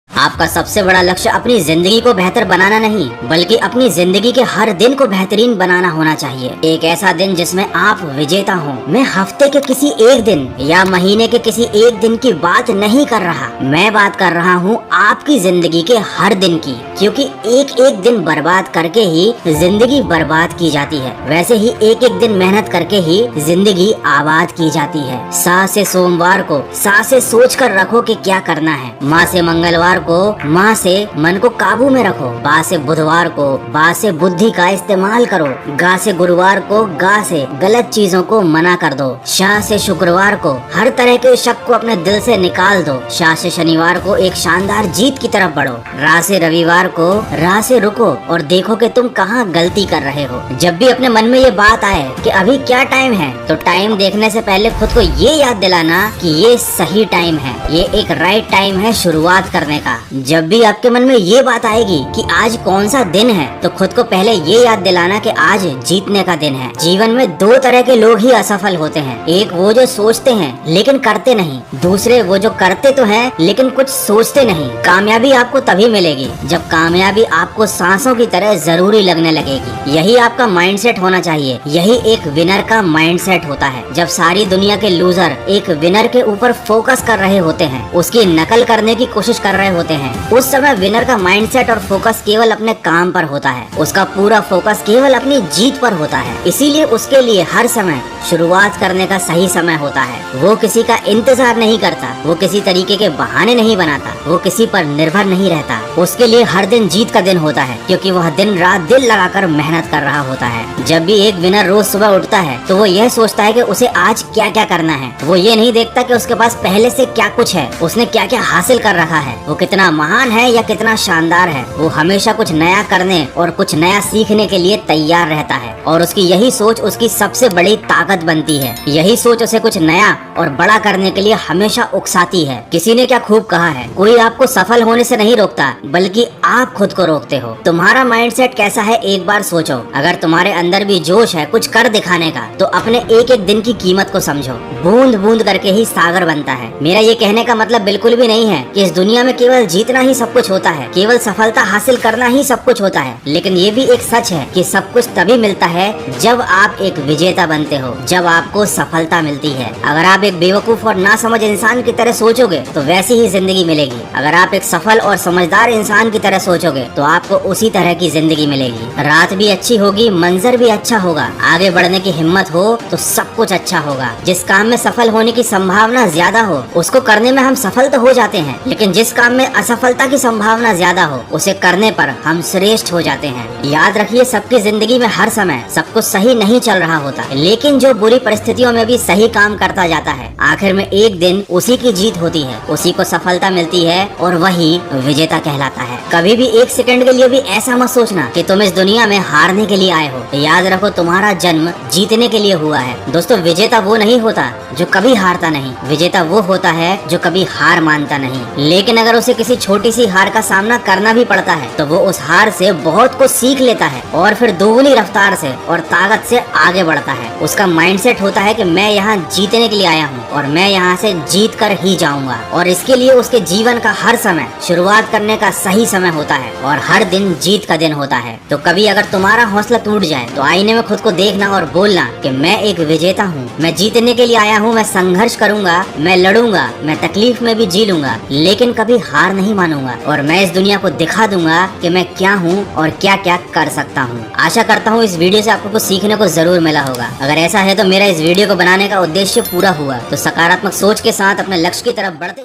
आपका सबसे बड़ा लक्ष्य अपनी जिंदगी को बेहतर बनाना नहीं बल्कि अपनी जिंदगी के हर दिन को बेहतरीन बनाना होना चाहिए। एक ऐसा दिन जिसमें आप विजेता हो। मैं हफ्ते के किसी एक दिन या महीने के किसी एक दिन की बात नहीं कर रहा, मैं बात कर रहा हूँ आपकी जिंदगी के हर दिन की, क्योंकि एक एक दिन बर्बाद करके ही जिंदगी बर्बाद की जाती है, वैसे ही एक एक दिन मेहनत करके ही जिंदगी आबाद की जाती है। सा से सोमवार को सा से सोच कर रखो कि क्या करना है, माँ से मंगलवार को माँ से मन को काबू में रखो, बा से बुधवार को बा से बुद्धि का इस्तेमाल करो, गा से गुरुवार को गा से गलत चीजों को मना कर दो, शाह से शुक्रवार को हर तरह के शक को अपने दिल से निकाल दो, शाह से शनिवार को एक शानदार जीत की तरफ बढ़ो, रा से रविवार को राह से रुको और देखो कि तुम कहाँ गलती कर रहे हो। जब भी अपने मन में ये बात आए कि अभी क्या टाइम है, तो टाइम देखने से पहले खुद को ये याद दिलाना कि ये सही टाइम है, ये एक राइट टाइम है शुरुआत करने का। जब भी आपके मन में ये बात आएगी कि आज कौन सा दिन है, तो खुद को पहले ये याद दिलाना कि आज जीतने का दिन है। जीवन में दो तरह के लोग ही असफल होते हैं, एक वो जो सोचते हैं लेकिन करते नहीं, दूसरे वो जो करते तो हैं लेकिन कुछ सोचते नहीं। कामयाबी आपको तभी मिलेगी जब कामयाबी आपको सांसों की तरह जरूरी लगने लगेगी। यही आपका माइंडसेट होना चाहिए, यही एक विनर का माइंडसेट होता है। जब सारी दुनिया के लूजर एक विनर के ऊपर फोकस कर रहे होते हैं, उसकी नकल करने की कोशिश कर रहे होते हैं, उस समय विनर का माइंडसेट और फोकस केवल अपने काम पर होता है, उसका पूरा फोकस केवल अपनी जीत पर होता है। इसीलिए उसके लिए हर समय शुरुआत करने का सही समय होता है। वो किसी का इंतजार नहीं करता, वो किसी तरीके के बहाने नहीं बनाता, वो किसी पर निर्भर नहीं रहता। उसके लिए हर दिन जीत का दिन होता है, क्योंकि वह दिन रात दिल लगाकर मेहनत कर रहा होता है। जब भी एक विनर रोज सुबह उठता है तो वो यह सोचता है कि उसे आज क्या क्या करना है। वो ये नहीं देखता कि उसके पास पहले से क्या कुछ है, उसने क्या क्या हासिल कर रखा है, वो कितना महान है या कितना शानदार है। वो हमेशा कुछ नया करने और कुछ नया सीखने के लिए तैयार रहता है और उसकी यही सोच उसकी सबसे बड़ी ताकत बनती है। यही सोच उसे कुछ नया और बड़ा करने के लिए हमेशा उकसाती है। किसी ने क्या खूब कहा है, कोई आपको सफल होने से नहीं रोकता बल्कि आप खुद को रोकते हो। तुम्हारा माइंडसेट कैसा है एक बार सोचो। अगर तुम्हारे अंदर भी जोश है कुछ कर दिखाने का, तो अपने एक एक दिन की कीमत को समझो। बूंद बूंद करके ही सागर बनता है। मेरा ये कहने का मतलब बिल्कुल भी नहीं है कि इस दुनिया में केवल जीतना ही सब कुछ होता है, केवल सफलता हासिल करना ही सब कुछ होता है। लेकिन ये भी एक सच है कि सब कुछ तभी मिलता है जब आप एक विजेता बनते हो, जब आपको सफलता मिलती है। अगर आप एक बेवकूफ और नासमझ इंसान की तरह सोचोगे तो वैसी ही जिंदगी मिलेगी। अगर आप एक सफल और समझदार इंसान की तरह सोचोगे तो आपको उसी तरह की जिंदगी मिलेगी। रात भी अच्छी होगी, मंजर भी अच्छा होगा, आगे बढ़ने की हिम्मत हो तो सब कुछ अच्छा होगा। जिस काम में सफल होने की संभावना ज्यादा हो उसको करने में हम सफल तो हो जाते हैं, लेकिन जिस काम में असफलता की संभावना ज्यादा हो उसे करने पर हम श्रेष्ठ हो जाते हैं। याद रखिए, सबकी जिंदगी में हर समय सब कुछ सही नहीं चल रहा होता, लेकिन जो बुरी परिस्थितियों में भी सही काम करता जाता है, आखिर में एक दिन उसी की जीत होती है, उसी को सफलता मिलती है और वही विजेता कहलाता है। कभी भी एक सेकंड के लिए भी ऐसा मत सोचना कि तुम इस दुनिया में हारने के लिए आए हो। याद रखो, तुम्हारा जन्म जीतने के लिए हुआ है। दोस्तों, विजेता वो नहीं होता जो कभी हारता नहीं, विजेता वो होता है जो कभी हार मानता नहीं। लेकिन अगर उसे किसी छोटी सी हार का सामना करना भी पड़ता है तो वो उस हार से बहुत कुछ सीख लेता है और फिर दोगुनी रफ्तार से और ताकत से आगे बढ़ता है। उसका माइंडसेट होता है कि मैं यहाँ जीतने के लिए आया हूँ और मैं यहाँ से जीत कर ही जाऊंगा। और इसके लिए उसके जीवन का हर समय शुरुआत करने का सही समय होता है और हर दिन जीत का दिन होता है। तो कभी अगर तुम्हारा हौसला टूट जाए तो आईने में खुद को देखना और बोलना कि मैं एक विजेता हूँ, मैं जीतने के लिए आया हूँ, मैं संघर्ष करूंगा, मैं लड़ूंगा, मैं तकलीफ में भी जी लूंगा, लेकिन कभी हार नहीं मानूंगा और मैं इस दुनिया को दिखा दूंगा कि मैं क्या हूँ और क्या क्या कर सकता हूँ। आशा करता हूँ इस वीडियो से आपको कुछ सीखने को जरूर मिला होगा। अगर ऐसा है तो मेरा इस वीडियो को बनाने का उद्देश्य पूरा हुआ। तो सकारात्मक सोच के साथ अपने लक्ष्य की तरफ बढ़ते